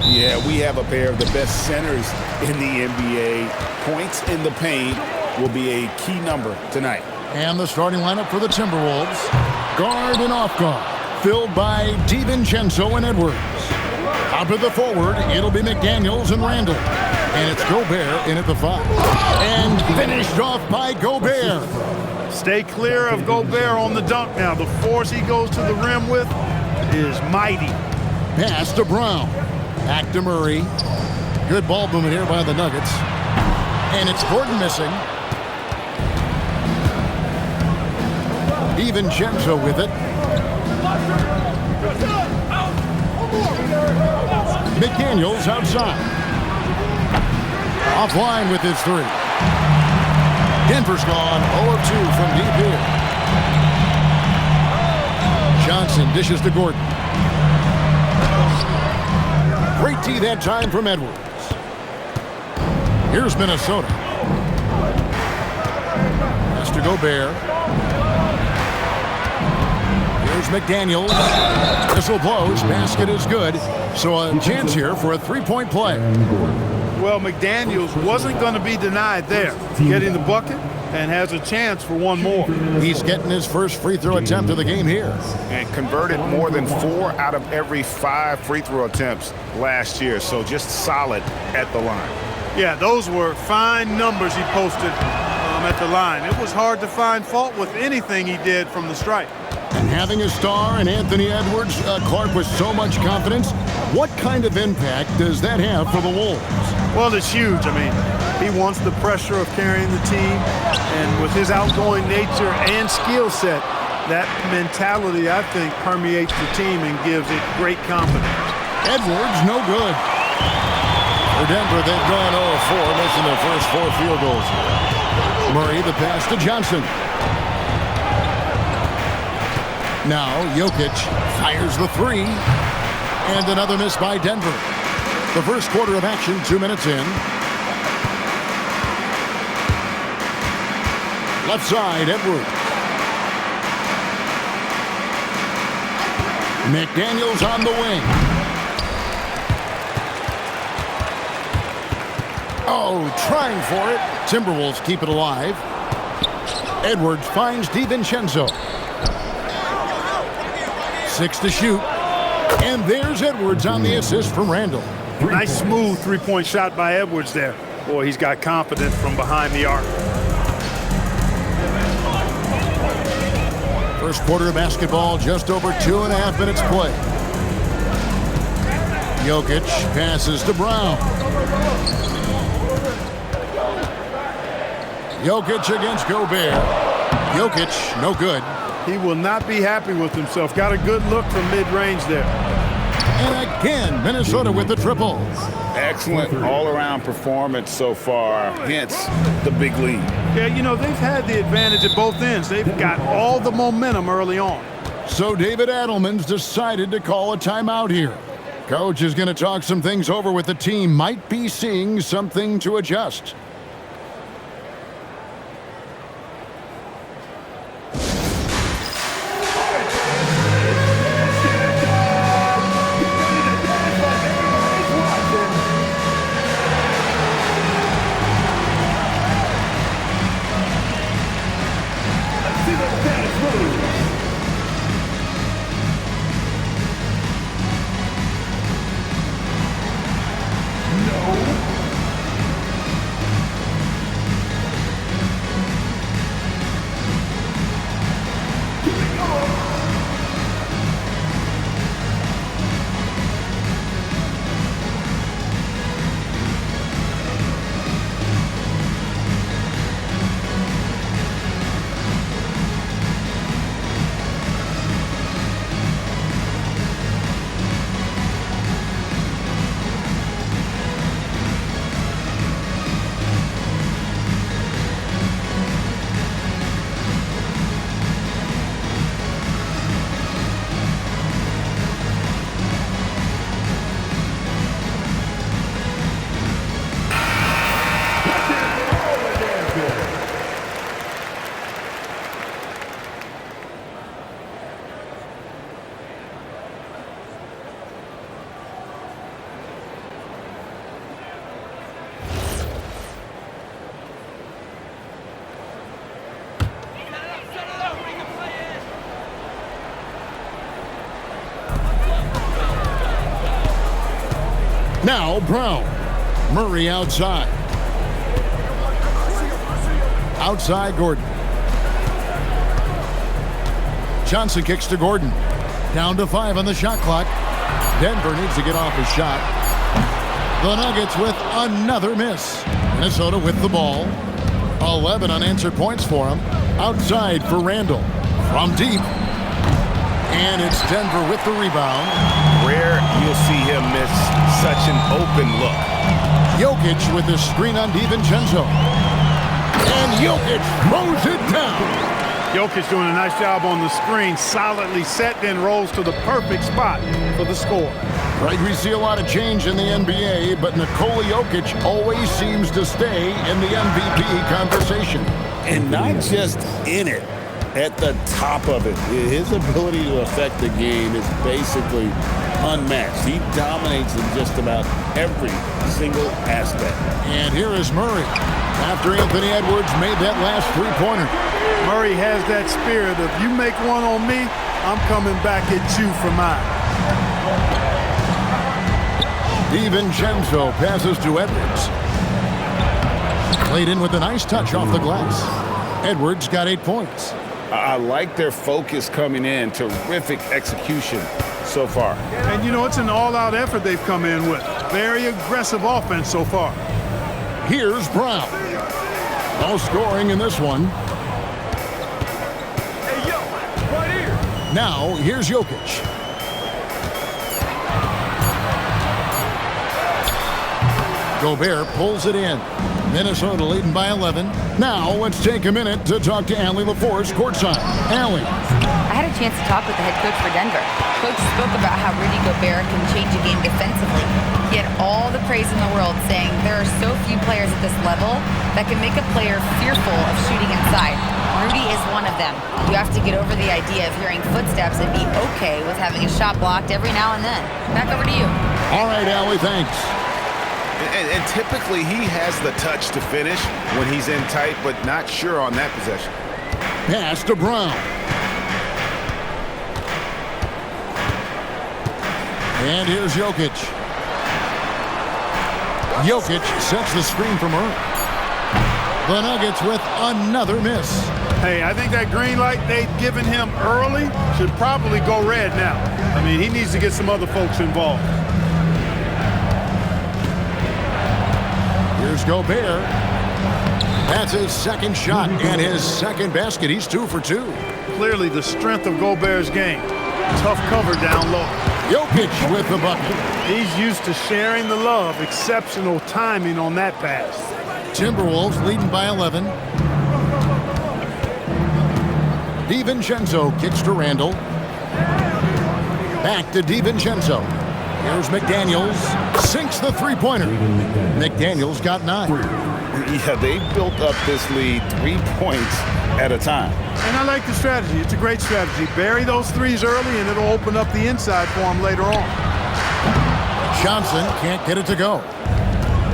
Yeah, we have a pair of the best centers in the NBA. Points in the paint will be a key number tonight. And the starting lineup for the Timberwolves. Guard and off guard, filled by DiVincenzo and Edwards. Out of the forward, it'll be McDaniels and Randall. And it's Gobert in at the 5. And finished off by Gobert. Stay clear of Gobert on the dunk now. The force he goes to the rim with is mighty. Pass to Brown. Back to Murray. Good ball movement here by the Nuggets. And it's Gordon missing. DiVincenzo with it. McDaniels outside. Offline with his 3. Denver's gone 0 of 2 from deep here. Johnson dishes to Gordon. Great D that time from Edwards. Here's Minnesota. Pass to Gobert. Here's McDaniels. Whistle blows. Basket is good. So a chance here for a 3-point play. Well, McDaniels wasn't going to be denied there. Getting the bucket and has a chance for one more. He's getting his first free throw attempt of the game here. And converted more than 4 out of every 5 free throw attempts last year. So just solid at the line. Yeah, those were fine numbers he posted at the line. It was hard to find fault with anything he did from the stripe. And having a star in Anthony Edwards, Clark, with so much confidence, what kind of impact does that have for the Wolves? Well, it's huge. I mean, he wants the pressure of carrying the team, and with his outgoing nature and skill set, that mentality, I think, permeates the team and gives it great confidence. Edwards, no good. For Denver, they've gone 0 of 4, missing their first 4 field goals. Murray, the pass to Johnson. Now, Jokic fires the 3. And another miss by Denver. The first quarter of action, 2 minutes in. Left side, Edwards. McDaniels on the wing. Oh, trying for it. Timberwolves keep it alive. Edwards finds DiVincenzo. 6 to shoot. And there's Edwards on the assist from Randall. Nice smooth 3-point shot by Edwards there. Boy, he's got confidence from behind the arc. First quarter of basketball, just over 2.5 minutes play. Jokic passes to Brown. Jokic against Gobert. Jokic, no good. He will not be happy with himself. Got a good look from mid-range there. And again, Minnesota with the triple. Excellent all-around performance so far, hence the big lead. Yeah, you know, they've had the advantage at both ends. They've got all the momentum early on. So David Adelman's decided to call a timeout here. Coach is going to talk some things over with the team. Might be seeing something to adjust. Now Brown. Murray outside. Outside Gordon. Johnson kicks to Gordon. Down to 5 on the shot clock. Denver needs to get off his shot. The Nuggets with another miss. Minnesota with the ball. 11 unanswered points for him. Outside for Randall. From deep. And it's Denver with the rebound. Rare you'll see him miss such an open look. Jokic with the screen on DiVincenzo. And Jokic throws it down. Jokic doing a nice job on the screen, solidly set, then rolls to the perfect spot for the score. Right, we see a lot of change in the NBA, but Nikola Jokic always seems to stay in the MVP conversation. And not just in it, at the top of it. His ability to affect the game is basically unmatched. He dominates in just about every single aspect. And here is Murray after Anthony Edwards made that last three-pointer. Murray has that spirit of, you make one on me, I'm coming back at you for mine. DiVincenzo passes to Edwards. Clayton with a nice touch off the glass. Edwards got 8 points. I like their focus coming in. Terrific execution so far. And, you know, it's an all-out effort they've come in with. Very aggressive offense so far. Here's Brown. No scoring in this one. Hey, yo, right here. Now, here's Jokic. Gobert pulls it in. Minnesota leading by 11. Now, let's take a minute to talk to Allie LaForce courtside. Allie. I had a chance to talk with the head coach for Denver. Coach spoke about how Rudy Gobert can change a game defensively. He had all the praise in the world, saying there are so few players at this level that can make a player fearful of shooting inside. Rudy is one of them. You have to get over the idea of hearing footsteps and be okay with having a shot blocked every now and then. Back over to you. All right, Allie, thanks. And typically he has the touch to finish when he's in tight, but not sure on that possession. Pass to Brown. And here's Jokic. Jokic sets the screen for Murray. The Nuggets with another miss. Hey, I think that green light they've given him early should probably go red now. I mean, he needs to get some other folks involved. Here's Gobert. That's his second shot and his second basket. He's 2 for 2. Clearly the strength of Gobert's game. Tough cover down low. Jokic with the bucket. He's used to sharing the love. Exceptional timing on that pass. Timberwolves leading by 11. DiVincenzo kicks to Randall. Back to DiVincenzo. Here's McDaniels. Sinks the three-pointer. McDaniels got 9. Yeah, they built up this lead 3 points at a time. And I like the strategy. It's a great strategy. Bury those threes early, and it'll open up the inside for him later on. Johnson can't get it to go.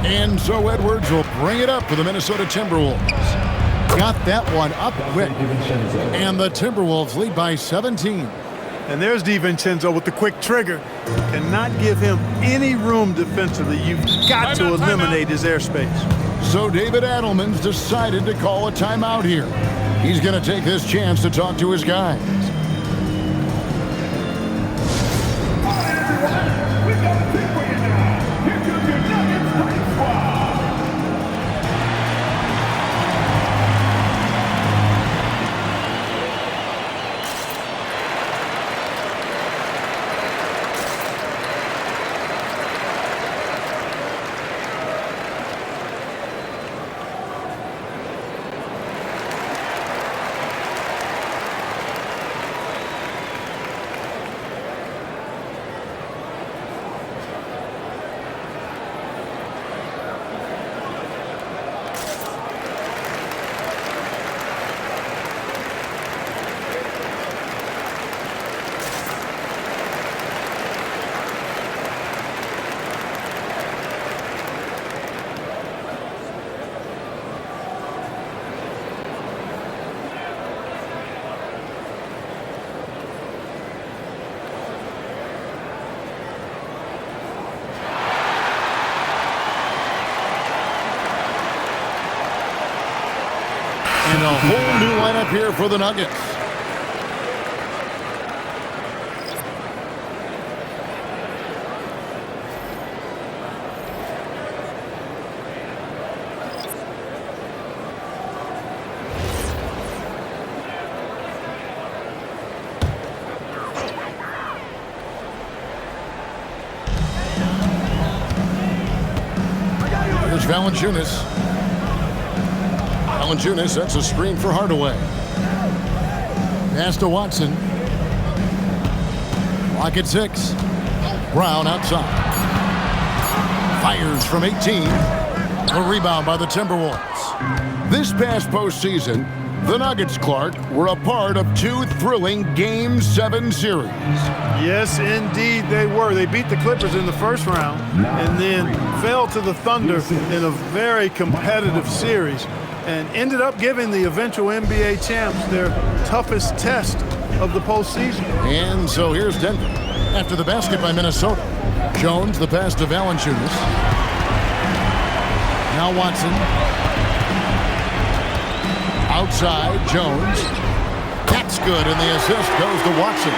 And so Edwards will bring it up for the Minnesota Timberwolves. Got that one up quick. And the Timberwolves lead by 17. And there's DiVincenzo with the quick trigger. Cannot give him any room defensively. You've got to eliminate his airspace. So David Adelman's decided to call a timeout here. He's going to take this chance to talk to his guys. And a whole new lineup here for the Nuggets. Here's Valanciunas. Valanciunas sets a screen for Hardaway. Pass to Watson. Clock at 6. Brown outside. Fires from 18. A rebound by the Timberwolves. This past postseason, the Nuggets, Clark, were a part of 2 thrilling Game 7 series. Yes, indeed they were. They beat the Clippers in the first round and then fell to the Thunder in a very competitive series and ended up giving the eventual NBA champs their toughest test of the postseason. And so here's Denver. After the basket by Minnesota. Jones, the pass to Valanciunas. Now Watson. Outside, Jones. That's good, and the assist goes to Watson.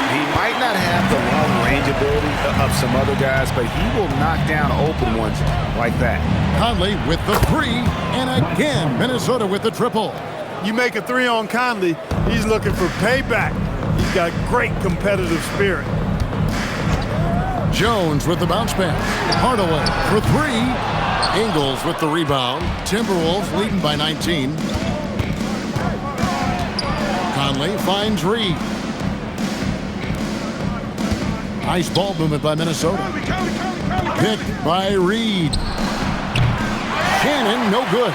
He might not have the long-range ability of some other guys, but he will knock down open ones like that. Conley with the 3, and again, Minnesota with the triple. You make a 3 on Conley, he's looking for payback. He's got great competitive spirit. Jones with the bounce pass. Hardaway for 3. Ingles with the rebound. Timberwolves leading by 19. Conley finds Reed. Nice ball movement by Minnesota. Picked by Reed. Shannon, no good.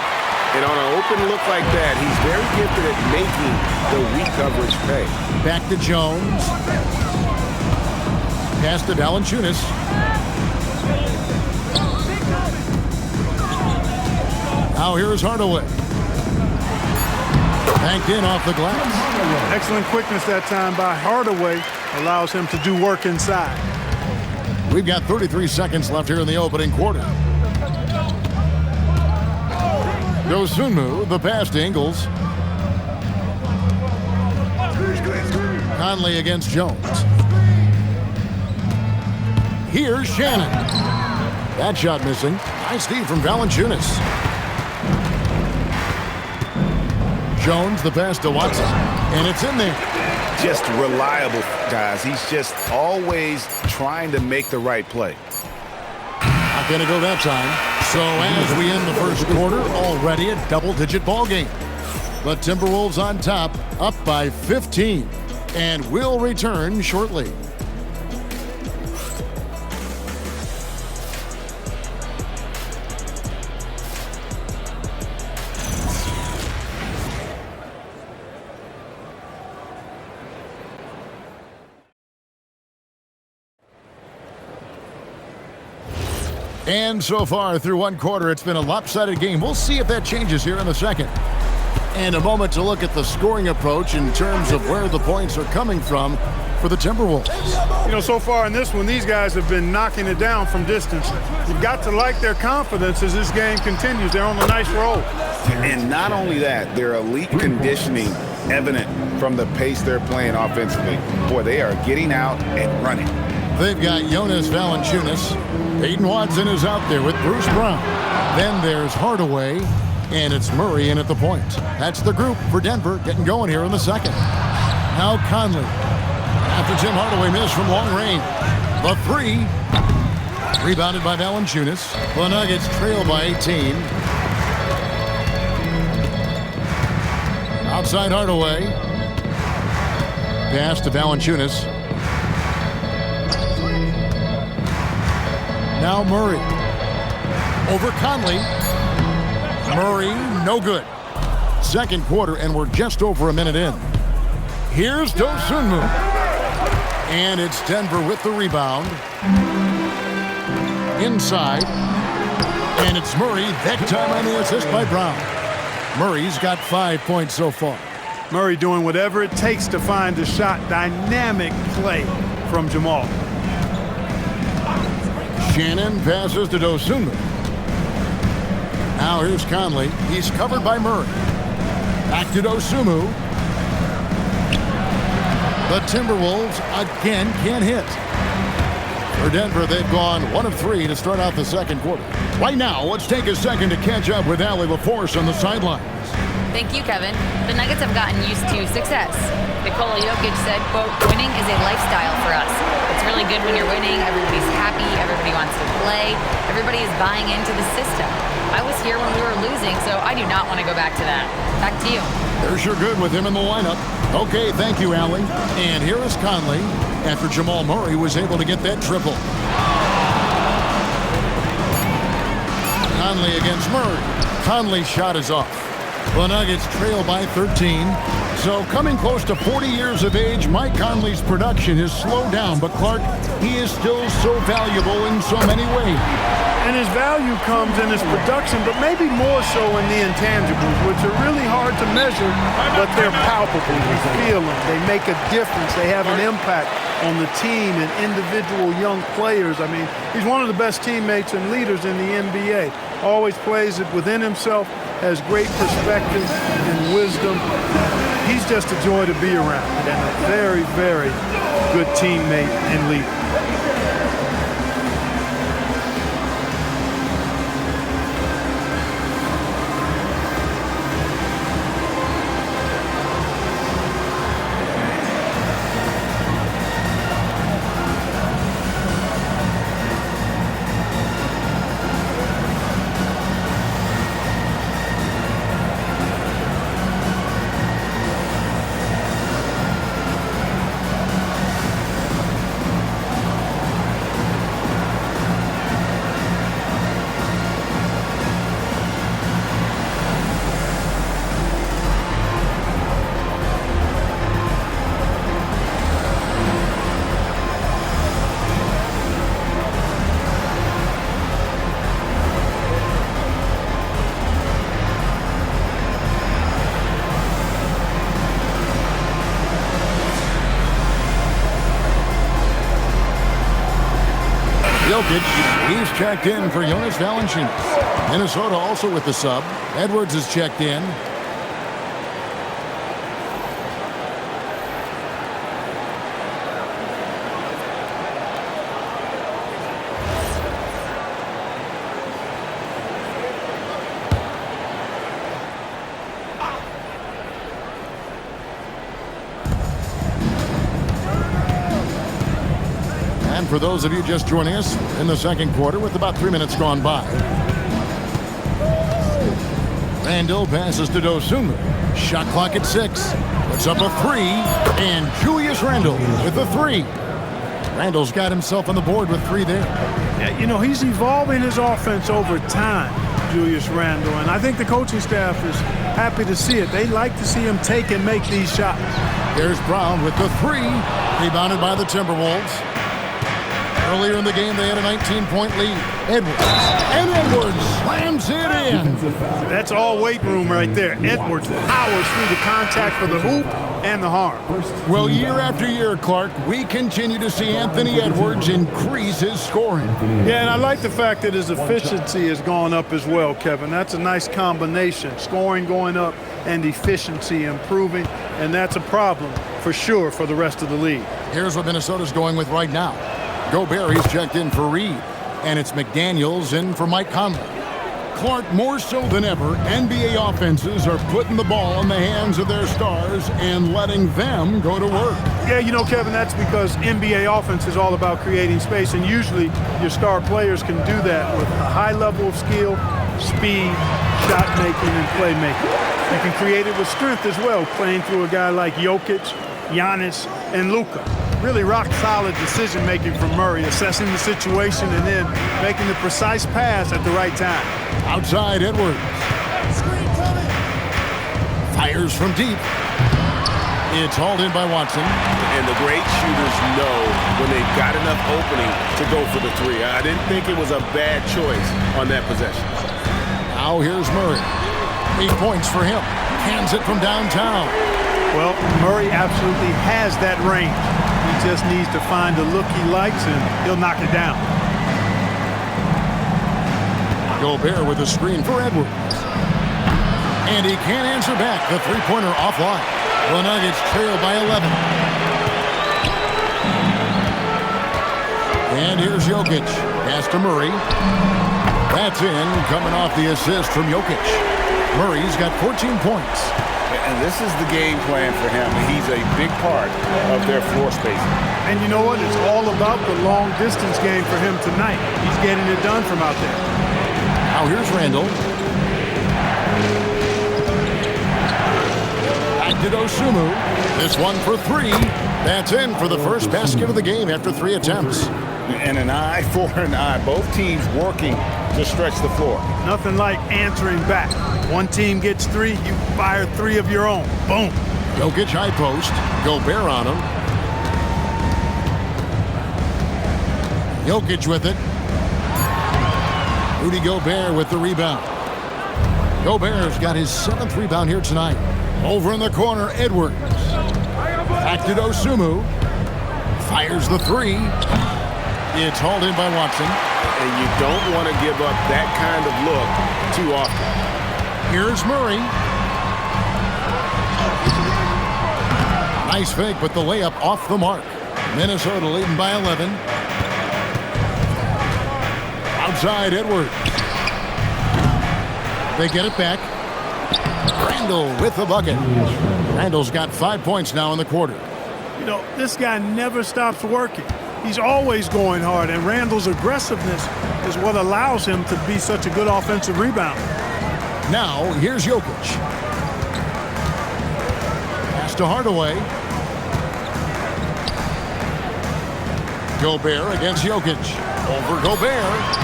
And on an open look like that, he's very gifted at making the weak coverage pay. Back to Jones. Pass to Valanciunas. Now here's Hardaway. Banked in off the glass. Excellent quickness that time by Hardaway. Allows him to do work inside. We've got 33 seconds left here in the opening quarter. Dosunmu, the pass to Ingles. Conley against Jones. Here's Shannon. That shot missing. Nice D from Valanciunas. Jones, the pass to Watson. And it's in there. Just reliable, guys. He's just always trying to make the right play. Not going to go that time. So as we end the first quarter, already a double-digit ball game. But Timberwolves on top, up by 15. And will return shortly. And so far through one quarter, it's been a lopsided game. We'll see if that changes here in the second. And a moment to look at the scoring approach in terms of where the points are coming from for the Timberwolves. You know, so far in this one, these guys have been knocking it down from distance. You've got to like their confidence as this game continues. They're on a nice roll. And not only that, their elite conditioning evident from the pace they're playing offensively. Boy, they are getting out and running. They've got Jonas Valanciunas. Peyton Watson is out there with Bruce Brown. Then there's Hardaway, and it's Murray in at the point. That's the group for Denver getting going here in the second. Now Conley. After Tim Hardaway missed from long range. The 3. Rebounded by Valanciunas. The Nuggets trail by 18. Outside Hardaway. Pass to Valanciunas. Now Murray. Over Conley. Murray, no good. Second quarter, and we're just over a minute in. Here's Dosunmu. And it's Denver with the rebound. Inside. And it's Murray, that time on the assist by Brown. Murray's got 5 points so far. Murray doing whatever it takes to find the shot. Dynamic play from Jamal. Shannon passes to Dosunmu. Now here's Conley. He's covered by Murray. Back to Dosunmu. The Timberwolves again can't hit. For Denver, they've gone 1 of 3 to start out the second quarter. Right now, let's take a second to catch up with Allie LaForce on the sidelines. Thank you, Kevin. The Nuggets have gotten used to success. Nikola Jokic said, quote, winning is a lifestyle for us. It's really good when you're winning. Everybody's happy. Everybody wants to play. Everybody is buying into the system. I was here when we were losing, so I do not want to go back to that. Back to you. They're sure good with him in the lineup. Okay, thank you, Allie. And here is Conley after Jamal Murray was able to get that triple. Conley against Murray. Conley's shot is off. The Nuggets trail by 13. So coming close to 40 years of age, Mike Conley's production has slowed down. But Clark, he is still so valuable in so many ways. And his value comes in his production, but maybe more so in the intangibles, which are really hard to measure, but they're palpable. You feel them. They make a difference. They have an impact on the team and individual young players. I mean, he's one of the best teammates and leaders in the NBA. Always plays it within himself, has great perspective and wisdom. He's just a joy to be around and a very, very good teammate and leader. Jokic, he's checked in for Jonas Valanciunas. Minnesota also with the sub. Edwards is checked in. For those of you just joining us in the second quarter with about 3 minutes gone by. Randall passes to Dosunmu. Shot clock at 6. Puts up a 3. And Julius Randle with the 3. Randall's got himself on the board with 3 there. Yeah, you know, he's evolving his offense over time, Julius Randle. And I think the coaching staff is happy to see it. They like to see him take and make these shots. There's Brown with the 3. Rebounded by the Timberwolves. Earlier in the game, they had a 19-point lead. Edwards. And Edwards slams it in. That's all weight room right there. Edwards powers through the contact for the hoop and the harm. Well, year after year, Clark, we continue to see Anthony Edwards increase his scoring. Yeah, and I like the fact that his efficiency has gone up as well, Kevin. That's a nice combination. Scoring going up and efficiency improving, and that's a problem for sure for the rest of the league. Here's what Minnesota's going with right now. Gobert, he's checked in for Reed. And it's McDaniels in for Mike Conley. Clark, more so than ever, NBA offenses are putting the ball in the hands of their stars and letting them go to work. Yeah, you know, Kevin, that's because NBA offense is all about creating space, and usually your star players can do that with a high level of skill, speed, shot making, and playmaking. You can create it with strength as well, playing through a guy like Jokic, Giannis, and Luka. Really rock-solid decision-making from Murray, assessing the situation and then making the precise pass at the right time. Outside, Edwards. Fires from deep. It's hauled in by Watson. And the great shooters know when they've got enough opening to go for the 3. I didn't think it was a bad choice on that possession. Now here's Murray. 8 points for him. Hands it from downtown. Well, Murray absolutely has that range. He just needs to find the look he likes, and he'll knock it down. Gobert with a screen for Edwards. And he can't answer back. The three-pointer offline. The Nuggets trail by 11. And here's Jokic. Pass to Murray. That's in, coming off the assist from Jokic. Murray's got 14 points. And this is the game plan for him. He's a big part of their floor spacing. And you know what? It's all about the long-distance game for him tonight. He's getting it done from out there. Now here's Randall. Back to Dosunmu. This one for three. That's in for the first basket of the game after 3 attempts. And an eye for an eye. Both teams working to stretch the floor. Nothing like answering back. One team gets 3, you fire 3 of your own. Boom. Jokic high post. Gobert on him. Jokic with it. Rudy Gobert with the rebound. Gobert's got his 7th rebound here tonight. Over in the corner, Edwards. Back to Dosunmu. Fires the 3. It's hauled in by Watson. And you don't want to give up that kind of look too often. Here's Murray. Nice fake, but the layup off the mark. Minnesota leading by 11. Outside, Edwards. They get it back. Randall with the bucket. Randall's got 5 points now in the quarter. You know, this guy never stops working. He's always going hard, and Randall's aggressiveness is what allows him to be such a good offensive rebounder. Now, here's Jokic. Pass to Hardaway. Gobert against Jokic. Over Gobert.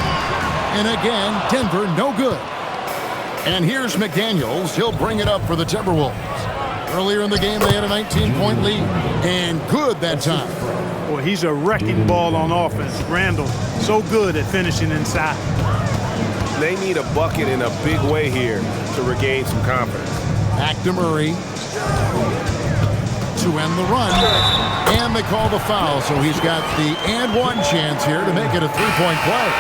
And again, Denver no good. And here's McDaniels. He'll bring it up for the Timberwolves. Earlier in the game, they had a 19-point lead. And good that time. Boy, he's a wrecking ball on offense. Randall, so good at finishing inside. They need a bucket in a big way here to regain some confidence. Back to Murray. To end the run. And they call the foul, so he's got the and one chance here to make it a 3-point play.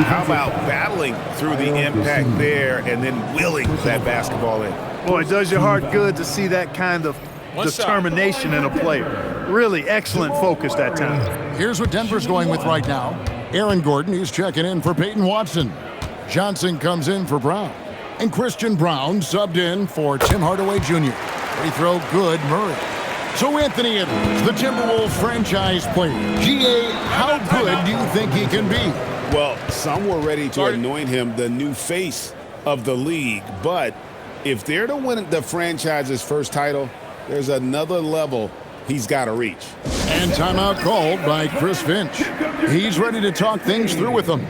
How about battling through the impact there and then willing that basketball in? Boy, it does your heart good to see that kind of determination in a player. Really excellent focus that time. Here's what Denver's going with right now. Aaron Gordon, he's checking in for Peyton Watson. Johnson comes in for Brown. And Christian Brown subbed in for Tim Hardaway Jr. Free throw good, Murray. So Anthony Edwards, the Timberwolves franchise player. GA, how good do you think he can be? Well, some were ready to anoint him the new face of the league. But if they're to win the franchise's first title, there's another level he's got to reach. And timeout called by Chris Finch. He's ready to talk things through with them.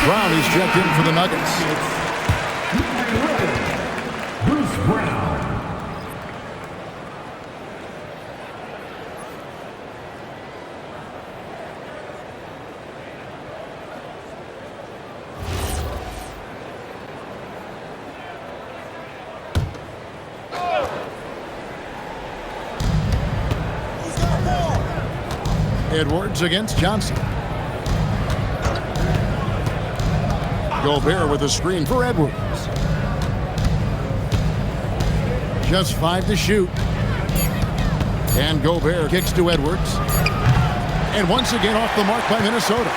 Brown is checked in for the Nuggets. Bruce Brown. Edwards against Johnson. Gobert with a screen for Edwards. Just 5 to shoot. And Gobert kicks to Edwards. And once again off the mark by Minnesota.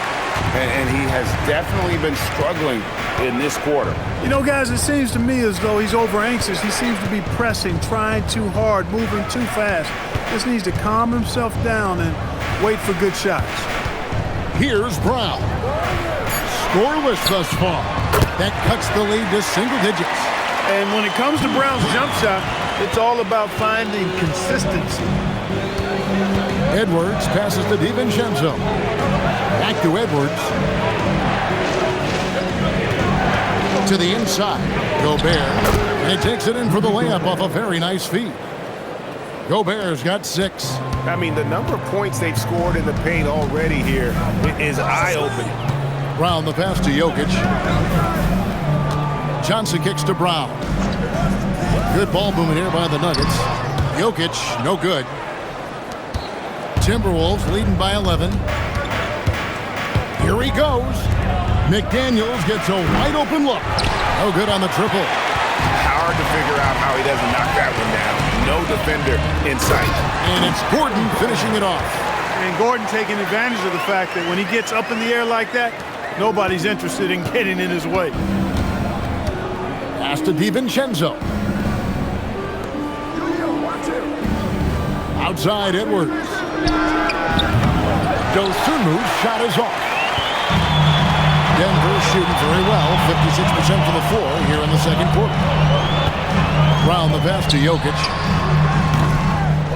And he has definitely been struggling in this quarter. You know, guys, it seems to me as though he's over anxious. He seems to be pressing, trying too hard, moving too fast. Just needs to calm himself down and wait for good shots. Here's Brown. Scoreless thus far. That cuts the lead to single digits. And when it comes to Brown's jump shot, it's all about finding consistency. Edwards passes to DiVincenzo. Back to Edwards. To the inside. Gobert. And he takes it in for the layup off a very nice feed. Gobert's got 6. I mean, the number of points they've scored in the paint already here is eye-opening. Brown the pass to Jokic. Johnson kicks to Brown. Good ball movement here by the Nuggets. Jokic, no good. Timberwolves leading by 11. Here he goes. McDaniels gets a wide open look. No good on the triple. Hard to figure out how he doesn't knock that one down. No defender in sight. And it's Gordon finishing it off. And Gordon taking advantage of the fact that when he gets up in the air like that, nobody's interested in getting in his way. Pass to DiVincenzo. Outside Edwards. Dosunmu's shot is off. Denver shooting very well, 56% from the floor here in the second quarter. Brown the pass to Jokic.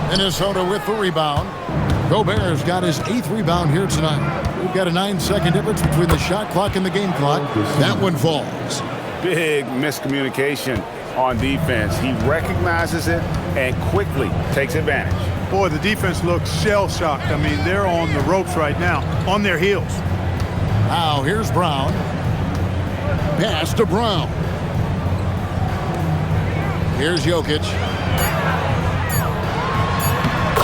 Minnesota with the rebound. Gobert's got his 8th rebound here tonight. We've got a 9-second difference between the shot clock and the game clock. That one falls. Big miscommunication on defense. He recognizes it and quickly takes advantage. Boy, the defense looks shell-shocked. I mean, they're on the ropes right now, on their heels. Now, here's Brown. Pass to Brown. Here's Jokic.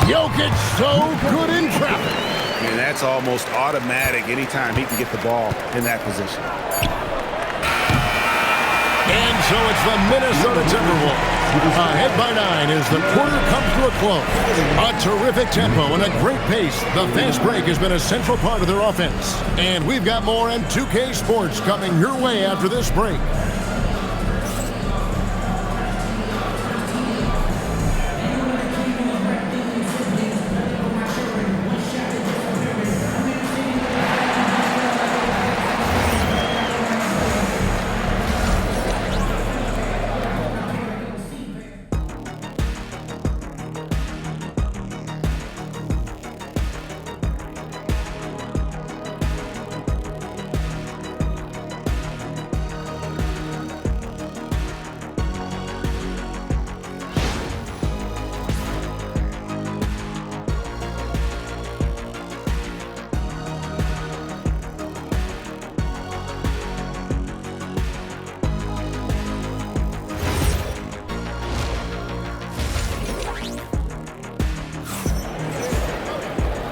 Jokic so good in traffic. And that's almost automatic anytime he can get the ball in that position. And so it's the Minnesota Timberwolves. Ahead by 9 as the quarter comes to a close. A terrific tempo and a great pace. The fast break has been a central part of their offense. And we've got more on 2K Sports coming your way after this break.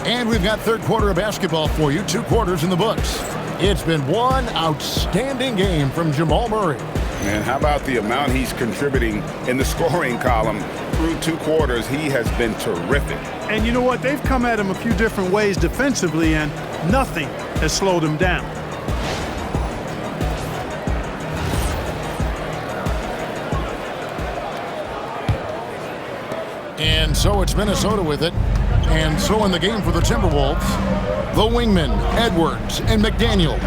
And we've got third quarter of basketball for you, 2 quarters in the books. It's been one outstanding game from Jamal Murray. And how about the amount he's contributing in the scoring column through 2 quarters? He has been terrific. And you know what? They've come at him a few different ways defensively, and nothing has slowed him down. And so it's Minnesota with it. And so in the game for the Timberwolves, the wingmen, Edwards and McDaniel.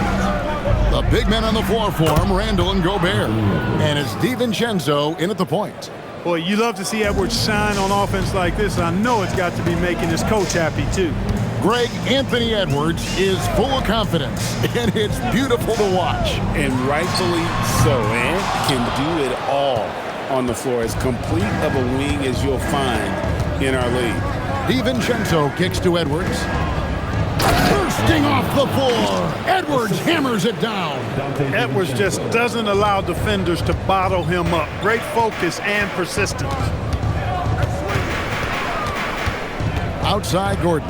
The big men on the floor for him, Randall and Gobert. And it's DiVincenzo in at the point. Boy, you love to see Edwards shine on offense like this. I know it's got to be making his coach happy, too. Greg Anthony Edwards is full of confidence, and it's beautiful to watch. And rightfully so. And can do it all on the floor. As complete of a wing as you'll find in our league. DiVincenzo kicks to Edwards. Bursting off the floor. Edwards hammers it down. Edwards just doesn't allow defenders to bottle him up. Great focus and persistence. Outside Gordon.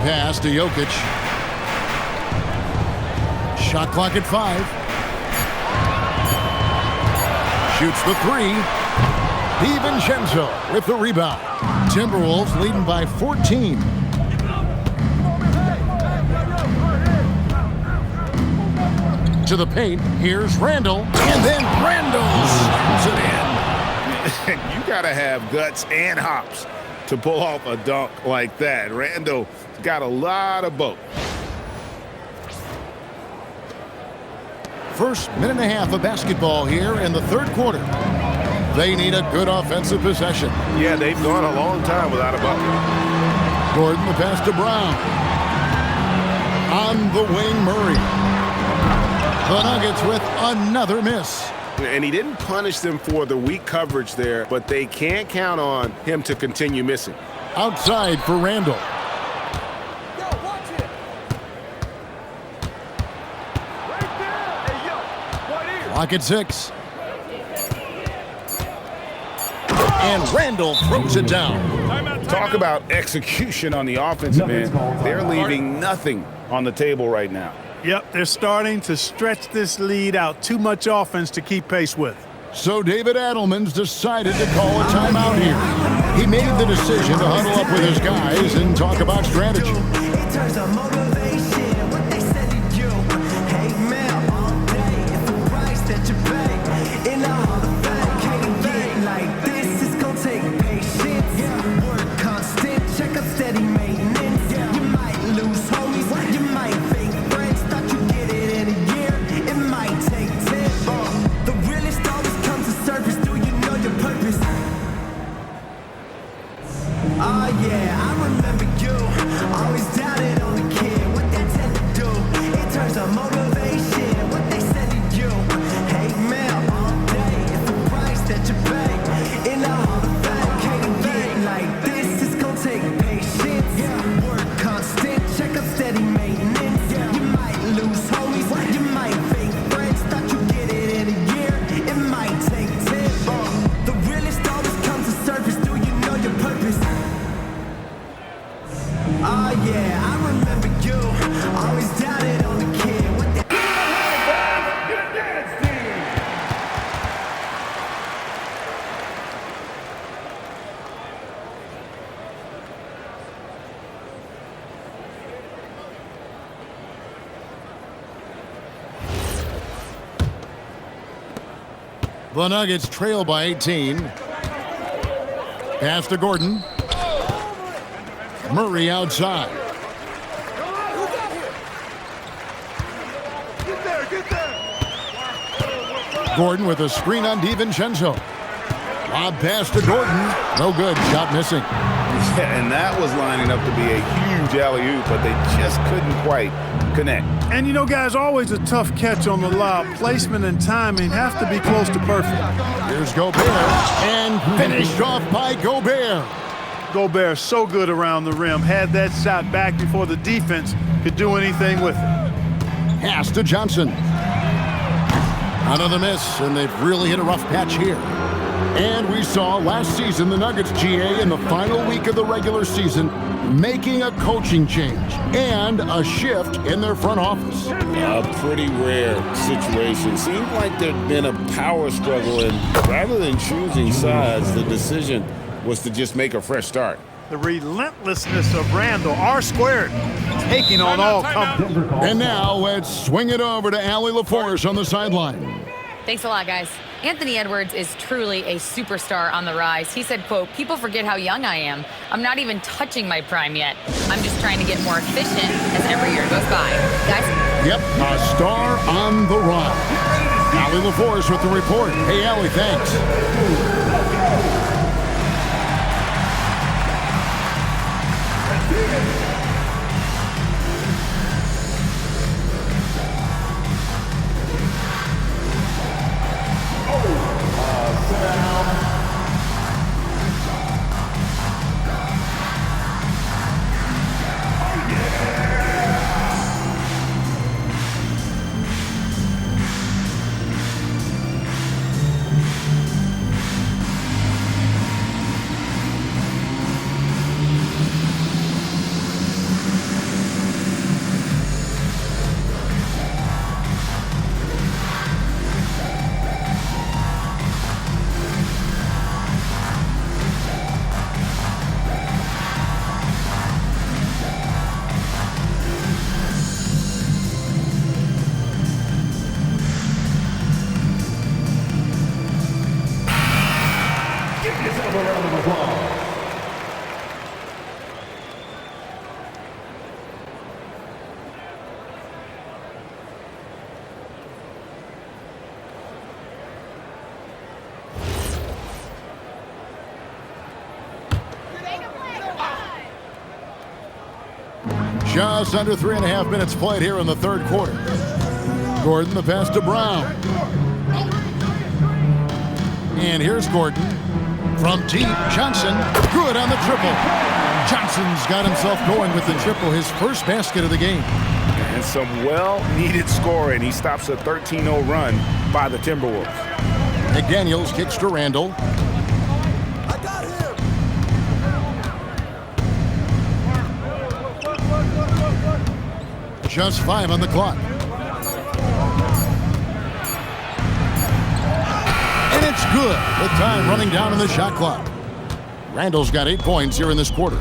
Pass to Jokic. Shot clock at 5. Shoots the 3. DiVincenzo with the rebound. Timberwolves leading by 14. into the paint. Here's Randall. And then Randall slams it in. You got to have guts and hops to pull off a dunk like that. Randall got a lot of both. First minute and a half of basketball here in the third quarter. They need a good offensive possession. Yeah, they've gone a long time without a bucket. Gordon, the pass to Brown. On the wing, Murray. The Nuggets with another miss. And he didn't punish them for the weak coverage there, but they can't count on him to continue missing. Outside for Randall. Clock at 6. And Randall throws it down. Talk about execution on the offensive end. They're leaving nothing on the table right now. Yep, they're starting to stretch this lead out. Too much offense to keep pace with. So David Adelman's decided to call a timeout here. He made the decision to huddle up with his guys and talk about strategy. The Nuggets trail by 18. Pass to Gordon. Murray outside. Gordon with a screen on DiVincenzo. Lob pass to Gordon. No good. Shot missing. Yeah, and that was lining up to be a huge alley-oop, but they just couldn't quite connect. And you know, guys, always a tough catch on the lob. Placement and timing have to be close to perfect. Here's Gobert. And finished off by Gobert. Gobert so good around the rim. Had that shot back before the defense could do anything with it. Pass to Johnson. Another miss, and they've really hit a rough patch here. And we saw last season the Nuggets, GA, in the final week of the regular season, making a coaching change and a shift in their front office. A pretty rare situation. Seemed like there'd been a power struggle, and rather than choosing sides, the decision was to just make a fresh start. The relentlessness of Randall, R squared, taking on all comers. And now let's swing it over to Allie LaForce on the sideline. Thanks a lot, guys. Anthony Edwards is truly a superstar on the rise. He said, quote, "People forget how young I am. I'm not even touching my prime yet. I'm just trying to get more efficient as every year goes by." Guys? Yep, a star on the rise. Allie LaForce with the report. Hey, Allie, thanks. Just under 3.5 minutes played here in the third quarter. Gordon, the pass to Brown. And here's Gordon. From deep, Johnson, good on the triple. Johnson's got himself going with the triple, his first basket of the game. And some well-needed scoring. He stops a 13-0 run by the Timberwolves. McDaniels kicks to Randall. I got him. Just 5 on the clock. And it's good with time running down in the shot clock. Randall's got 8 points here in this quarter.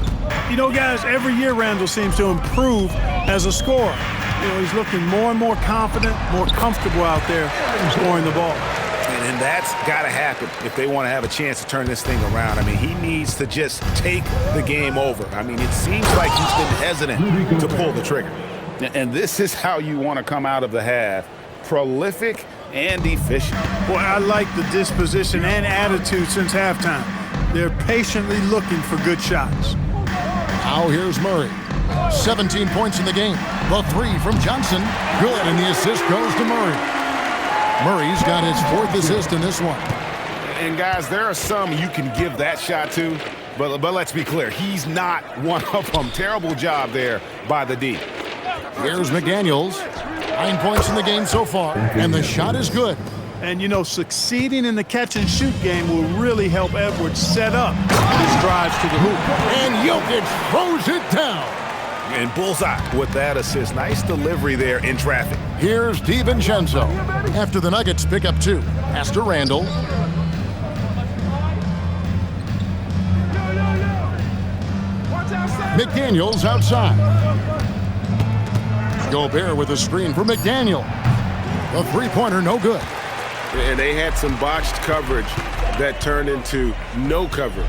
You know, guys, every year Randall seems to improve as a scorer. You know, he's looking more and more confident, more comfortable out there scoring the ball. And that's got to happen if they want to have a chance to turn this thing around. I mean, he needs to just take the game over. I mean, it seems like he's been hesitant to pull the trigger. And this is how you want to come out of the half. Prolific and efficient. Boy, I like the disposition and attitude since halftime. They're patiently looking for good shots. Now here's Murray. 17 points in the game. The 3 from Johnson. Good, and the assist goes to Murray. Murray's got his 4th assist in this one. And guys, there are some you can give that shot to, but let's be clear, he's not one of them. Terrible job there by the D. Here's McDaniels. 9 points in the game so far, and the shot is good. And, you know, succeeding in the catch-and-shoot game will really help Edwards set up his drives to the hoop. And Jokic throws it down. And bullseye with that assist. Nice delivery there in traffic. Here's DiVincenzo. After the Nuggets pick up 2. Pass to Randall. McDaniels outside. Gobert with a screen for McDaniel. The three-pointer no good. And they had some botched coverage that turned into no coverage.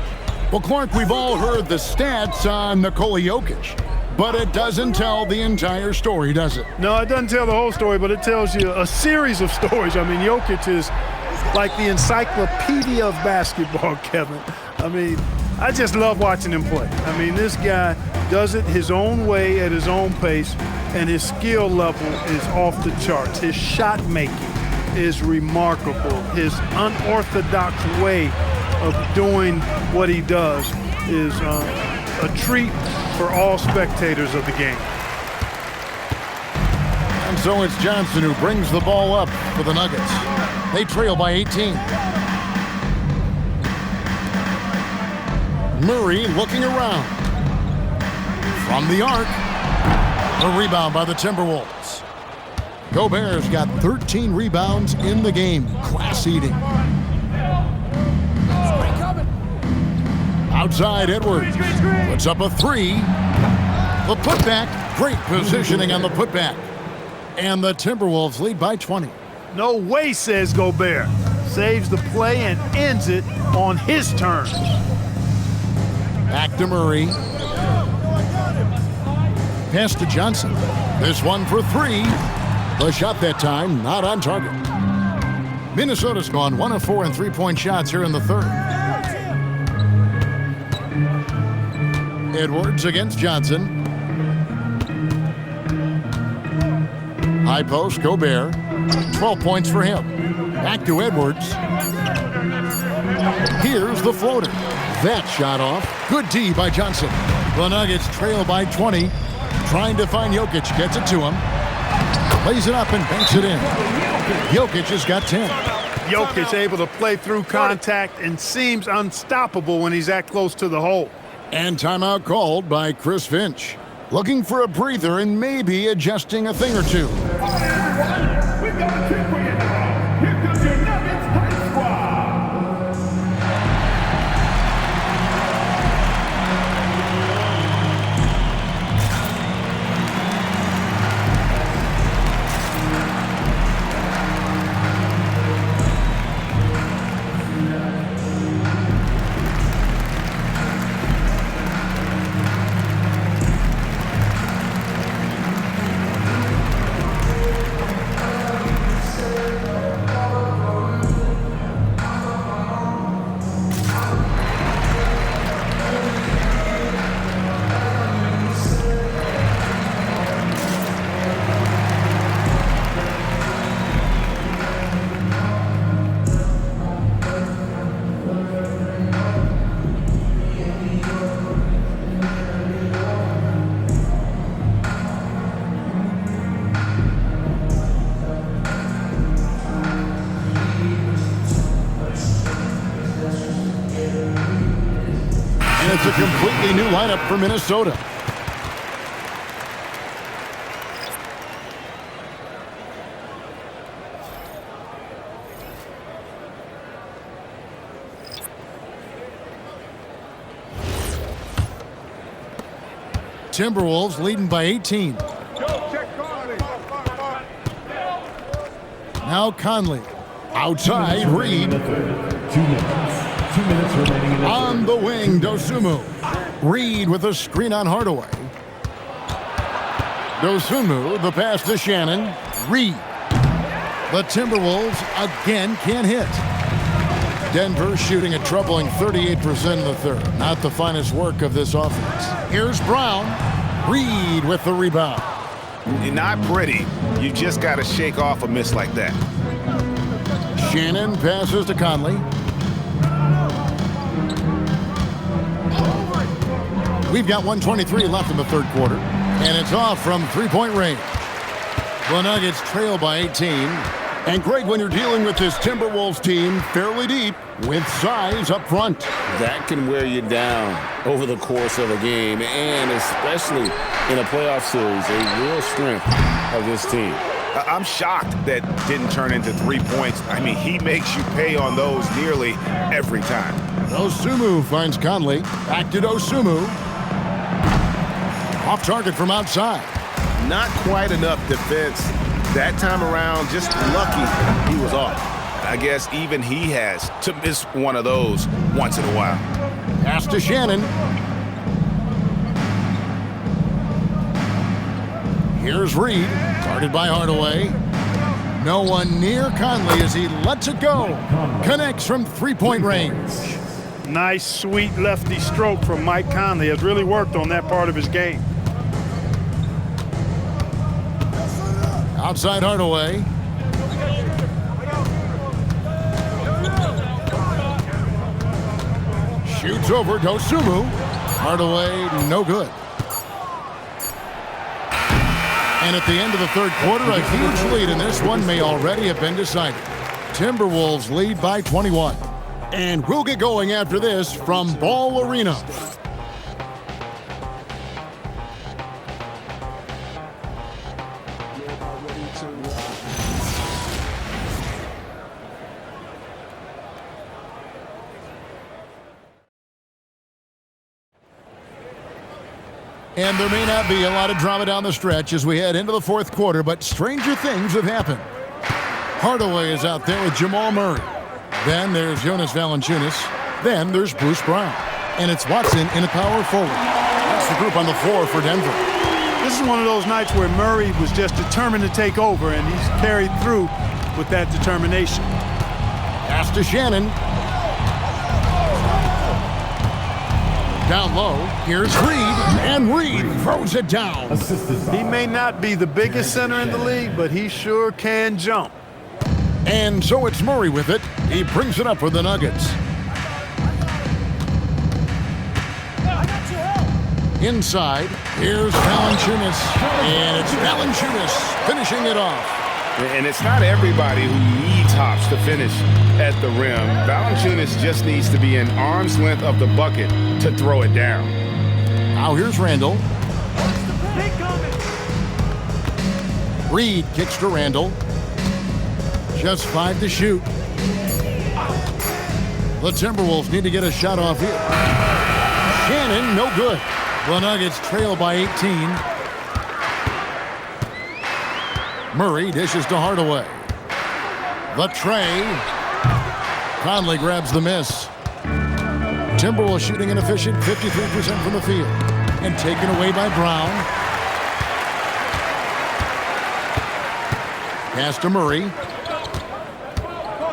Well, Clark, we've all heard the stats on Nikola Jokic, but it doesn't tell the entire story, does it? No, it doesn't tell the whole story, but it tells you a series of stories. I mean, Jokic is like the encyclopedia of basketball, Kevin. I mean, I just love watching him play. I mean, this guy does it his own way at his own pace, and his skill level is off the charts. His shot making is remarkable. His unorthodox way of doing what he does is a treat for all spectators of the game. And so it's Johnson who brings the ball up for the Nuggets. They trail by 18. Murray looking around. From the arc. The rebound by the Timberwolves. Gobert's got 13 rebounds in the game. Class eating. Outside Edwards. Puts up a 3. The putback. Great positioning on the putback. And the Timberwolves lead by 20. No way, says Gobert. Saves the play and ends it on his terms. Back to Murray. Pass to Johnson. This one for 3. The shot that time not on target. Minnesota's gone 1 of 4 in three-point shots here in the third. Edwards against Johnson. High post, Gobert. 12 points for him. Back to Edwards. Here's the floater. That shot off. Good D by Johnson. The Nuggets trail by 20. Trying to find Jokic. Gets it to him. Plays it up and banks it in. Jokic has got 10. Jokic able to play through contact and seems unstoppable when he's that close to the hole. And timeout called by Chris Finch. Looking for a breather and maybe adjusting a thing or two. We've got a trick for you now. Here comes your Nuggets Hype Squad. a completely new lineup for Minnesota. Timberwolves leading by 18. Now Conley. Outside, Reed. 2 minutes. 2 minutes remaining in the On the wing, Dosunmu. Reed with a screen on Hardaway. Dosunmu, the pass to Shannon. Reed. The Timberwolves again can't hit. Denver shooting a troubling 38% in the third. Not the finest work of this offense. Here's Brown. Reed with the rebound. You're not pretty. You just got to shake off a miss like that. Shannon passes to Conley. We've got 1:23 left in the third quarter, and it's off from three-point range. The Nuggets trail by 18. And Greg, when you're dealing with this Timberwolves team fairly deep with size up front, That can wear you down over the course of a game, and especially in a playoff series, a real strength of this team. I'm shocked that didn't turn into 3 points. I mean, he makes you pay on those nearly every time. Dosunmu finds Conley. Back to Dosunmu. Off target from outside. Not quite enough defense that time around. Just lucky he was off. I guess even he has to miss one of those once in a while. Pass to Shannon. Here's Reed, guarded by Hardaway. No one near Conley as he lets it go. Connects from three-point range. Nice, sweet lefty stroke from Mike Conley. Has really worked on that part of his game. Outside Hardaway. Shoots over Dosunmu. Hardaway, no good. And at the end of the third quarter, a huge lead, and this one may already have been decided. Timberwolves lead by 21. And we'll get going after this from Ball Arena. And there may not be a lot of drama down the stretch as we head into the fourth quarter, but stranger things have happened. Hardaway is out there with Jamal Murray. Then there's Jonas Valanciunas. Then there's Bruce Brown. And it's Watson in a power forward. That's the group on the floor for Denver. This is one of those nights where Murray was just determined to take over, and he's carried through with that determination. Pass to Shannon. Down low, here's Reed, and Reed throws it down. He may not be the biggest center in the league, but he sure can jump. And so it's Murray with it. He brings it up for the Nuggets. Inside, here's Valanciunas, and it's Valanciunas finishing it off. And it's not everybody who needs hops to finish at the rim. Valanciunas just needs to be an arm's length of the bucket to throw it down. Now here's Randall. Reed kicks to Randall. Just 5 to shoot. The Timberwolves need to get a shot off here. Shannon, no good. The Nuggets trail by 18. Murray dishes to Hardaway. The tray. Conley grabs the miss. Timberwolves shooting an efficient 53% from the field. And taken away by Brown. Pass to Murray.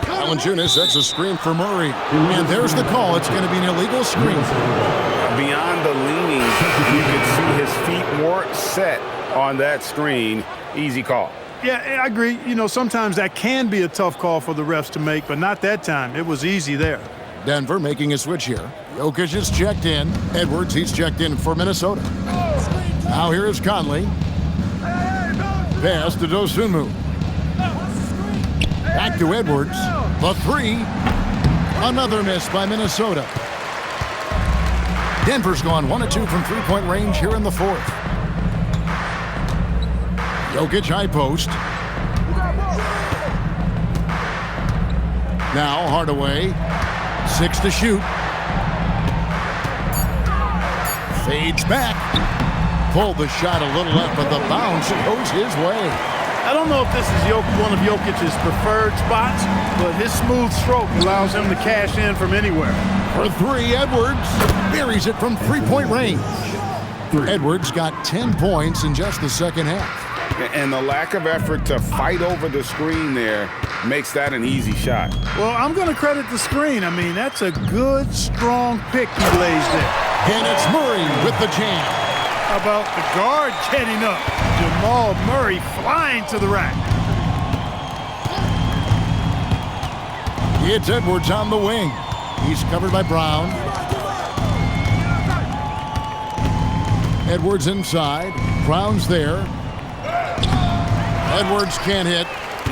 Valanciunas sets a screen for Murray. And there's the call. It's going to be an illegal screen. Beyond the leaning, you can see his feet weren't set on that screen. Easy call. Yeah, I agree. You know, sometimes that can be a tough call for the refs to make, but not that time. It was easy there. Denver making a switch here. Jokic is checked in. Edwards, he's checked in for Minnesota. Now here is Conley. Pass to Dosunmu. Back to Edwards. The three. Another miss by Minnesota. Denver's gone 1 of 2 from three-point range here in the fourth. Jokic high post. Now Hardaway. 6 to shoot. Fades back. Pulled the shot a little left, but the bounce goes his way. I don't know if this is one of Jokic's preferred spots, but his smooth stroke allows him to cash in from anywhere. For three, Edwards buries it from three-point range. Edwards got 10 points in just the second half. And the lack of effort to fight over the screen there makes that an easy shot. Well, I'm going to credit the screen. I mean, that's a good, strong pick he lays there. And it's Murray with the jam. How about the guard getting up? Jamal Murray flying to the rack. It's Edwards on the wing. He's covered by Brown. Edwards inside. Brown's there. Edwards can't hit.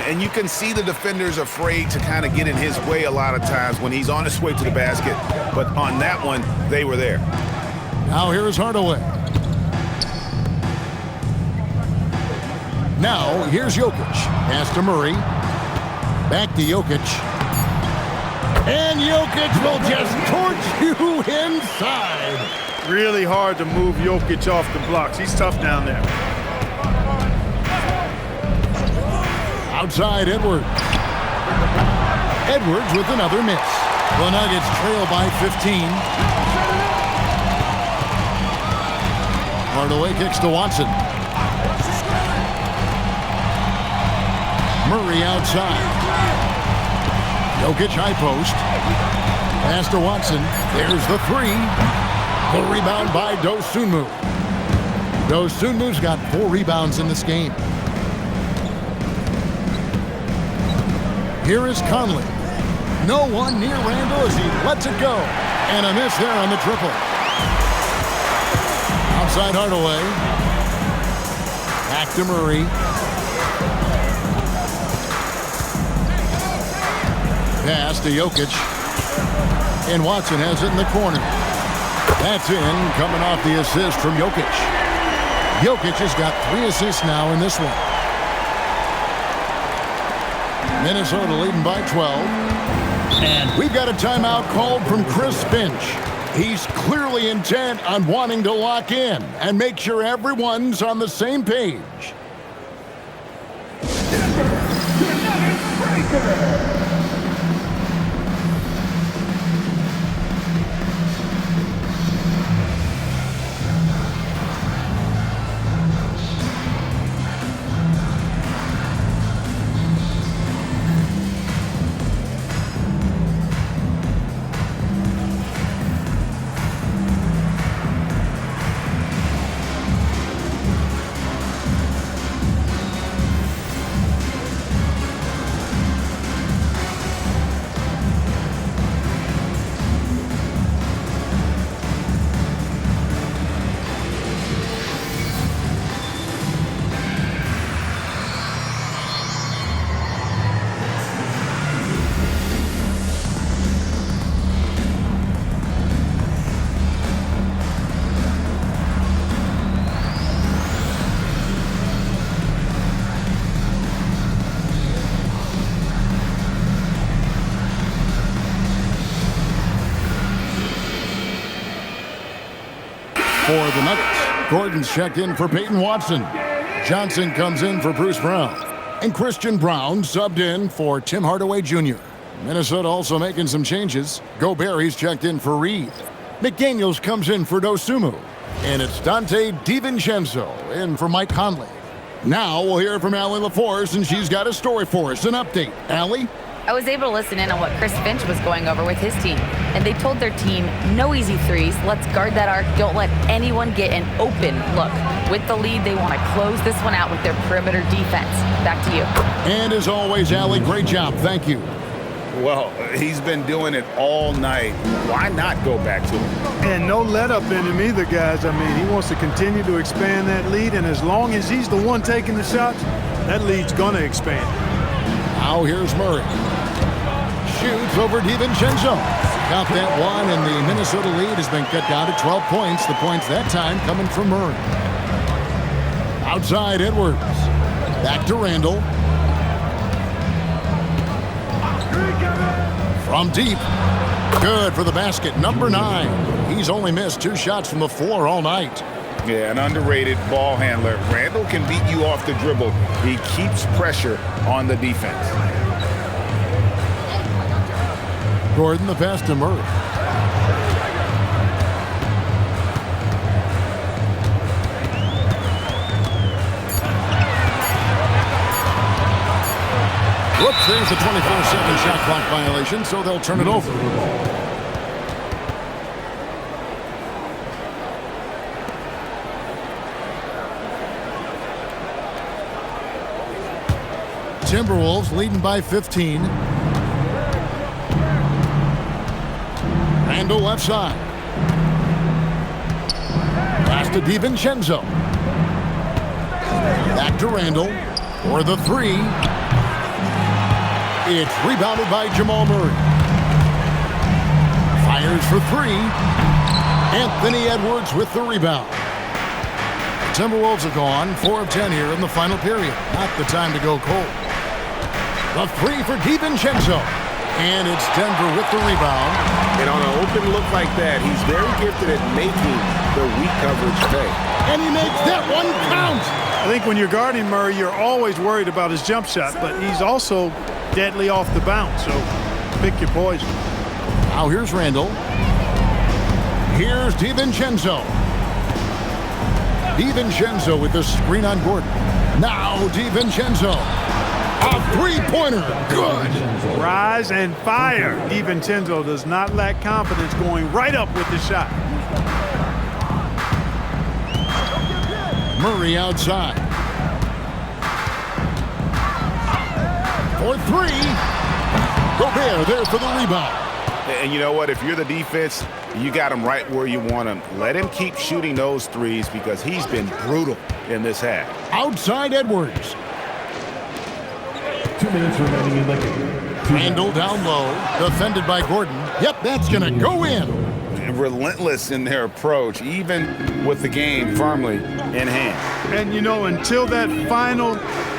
And you can see the defenders afraid to kind of get in his way a lot of times when he's on his way to the basket. But on that one, they were there. Now here's Hardaway. Now here's Jokic. Pass to Murray. Back to Jokic. And Jokic will just torch you inside. Really hard to move Jokic off the blocks. He's tough down there. Outside Edwards. Edwards with another miss. The Nuggets trail by 15. Hardaway kicks to Watson. Murray outside. Jokic high post. Pass to Watson. There's the three. The rebound by Dosunmu. Dosunmu's got 4 rebounds in this game. Here is Conley. No one near Randall as he lets it go. And a miss there on the triple. Outside Hardaway. Back to Murray. Pass to Jokic. And Watson has it in the corner. That's in, coming off the assist from Jokic. Jokic has got 3 assists now in this one. Minnesota leading by 12. And we've got a timeout called from Chris Finch. He's clearly intent on wanting to lock in and make sure everyone's on the same page. For the Nuggets, Gordon's checked in for Peyton Watson. Johnson comes in for Bruce Brown. And Christian Brown subbed in for Tim Hardaway Jr. Minnesota also making some changes. Gobert's checked in for Reed. McDaniels comes in for Dosunmu. And it's Dante DiVincenzo in for Mike Conley. Now we'll hear from Allie LaForce, and she's got a story for us. An update. Allie? I was able to listen in on what Chris Finch was going over with his team, and they told their team, no easy threes, let's guard that arc, don't let anyone get an open look. With the lead, they want to close this one out with their perimeter defense. Back to you. And as always, Allie, great job. Thank you. Well, he's been doing it all night. Why not go back to him? And no let up in him either, guys. I mean, he wants to continue to expand that lead, and as long as he's the one taking the shots, that lead's going to expand. Now here's Murray. Shoots over DiVincenzo. Count that one, and the Minnesota lead has been cut down to 12 points. The points that time coming from Murray. Outside Edwards. Back to Randall. From deep. Good for the basket. Number 9. He's only missed 2 shots from the floor all night. Yeah, an underrated ball handler. Randall can beat you off the dribble. He keeps pressure on the defense. Gordon the pass to Murray. Whoops, there's a 24-second shot clock violation, so they'll turn it over. Timberwolves leading by 15. Randall left side. Pass to DiVincenzo. Back to Randall for the 3. It's rebounded by Jamal Murray. Fires for 3. Anthony Edwards with the rebound. The Timberwolves have gone 4 of 10 here in the final period. Not the time to go cold. The 3 for DiVincenzo. And it's Denver with the rebound. And on an open look like that, he's very gifted at making the weak coverage pay. And he makes that one count. I think when you're guarding Murray, you're always worried about his jump shot, but he's also deadly off the bounce, so pick your poison. Now here's Randall. Here's DiVincenzo. DiVincenzo with the screen on Gordon. Now DiVincenzo. A three-pointer. Good. Rise and fire. DiVincenzo does not lack confidence going right up with the shot. Murray outside. For 3. Gobert there for the rebound. And you know what? If you're the defense, you got him right where you want him. Let him keep shooting those threes because he's been brutal in this half. Outside Edwards. 2 minutes remaining in the game. Randall down low. Defended by Gordon. Yep, that's going to go in. And relentless in their approach, even with the game firmly in hand. And, you know, until that final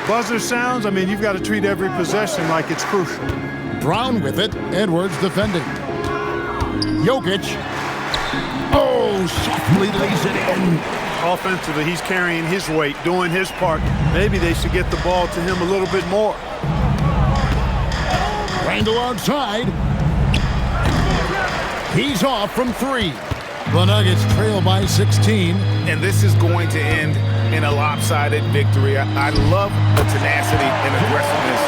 buzzer sounds, I mean, you've got to treat every possession like it's crucial. Brown with it. Edwards defending. Jokic. Oh, softly lays it in. Offensively, he's carrying his weight, doing his part. Maybe they should get the ball to him a little bit more. Randall outside. He's off from 3. The Nuggets trail by 16. And this is going to end in a lopsided victory. I love the tenacity and aggressiveness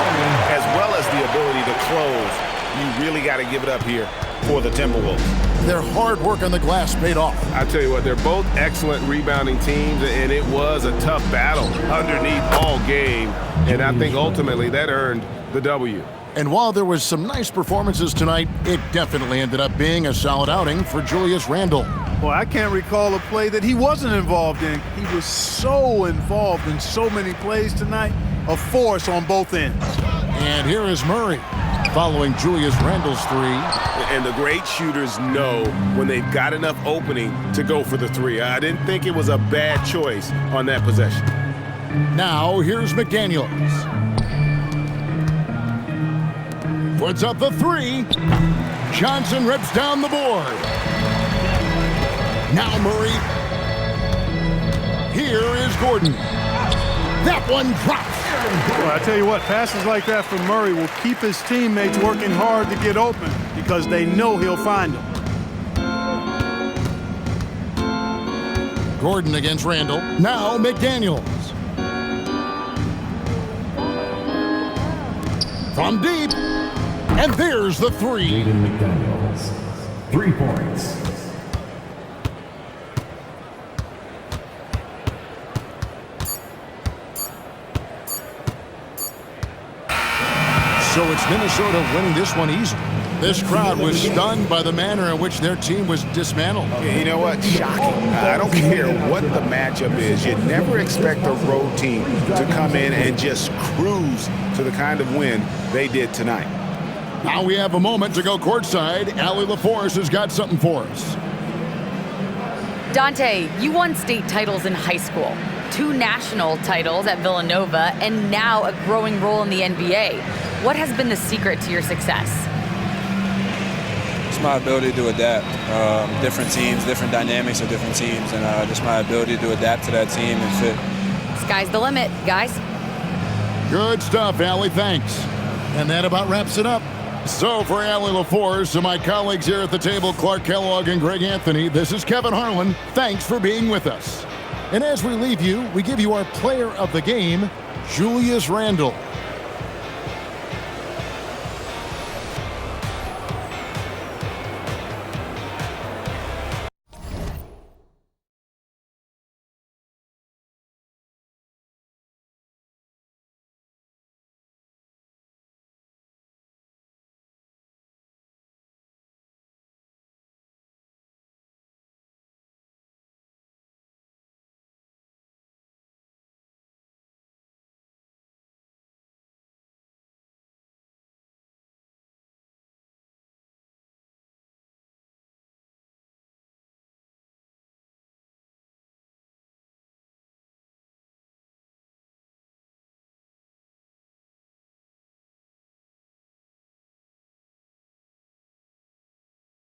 as well as the ability to close. You really got to give it up here for the Timberwolves. Their hard work on the glass paid off. I tell you what, they're both excellent rebounding teams, and it was a tough battle underneath all game. And I think ultimately that earned the W. And while there was some nice performances tonight, it definitely ended up being a solid outing for Julius Randle. Well, I can't recall a play that he wasn't involved in. He was so involved in so many plays tonight, a force on both ends. And here is Murray following Julius Randle's 3. And the great shooters know when they've got enough opening to go for the 3. I didn't think it was a bad choice on that possession. Now here's McDaniels. Puts up the 3. Johnson rips down the board. Now Murray. Here is Gordon. That one drops. Well, I tell you what, passes like that from Murray will keep his teammates working hard to get open because they know he'll find them. Gordon against Randall. Now McDaniels. From deep. And there's the 3. Jaden McDaniels, 3 points. So it's Minnesota winning this one easily. This crowd was stunned by the manner in which their team was dismantled. You know what? Shocking. I don't care what the matchup is. You never expect a road team to come in and just cruise to the kind of win they did tonight. Now we have a moment to go courtside. Allie LaForce has got something for us. Dante, you won state titles in high school, 2 national titles at Villanova, and now a growing role in the NBA. What has been the secret to your success? It's my ability to adapt. Different teams, different dynamics of different teams, and just my ability to adapt to that team and fit. Sky's the limit, guys. Good stuff, Allie. Thanks. And that about wraps it up. So for Allie LaForce and my colleagues here at the table, Clark Kellogg and Greg Anthony, this is Kevin Harlan. Thanks for being with us. And as we leave you, we give you our player of the game, Julius Randle.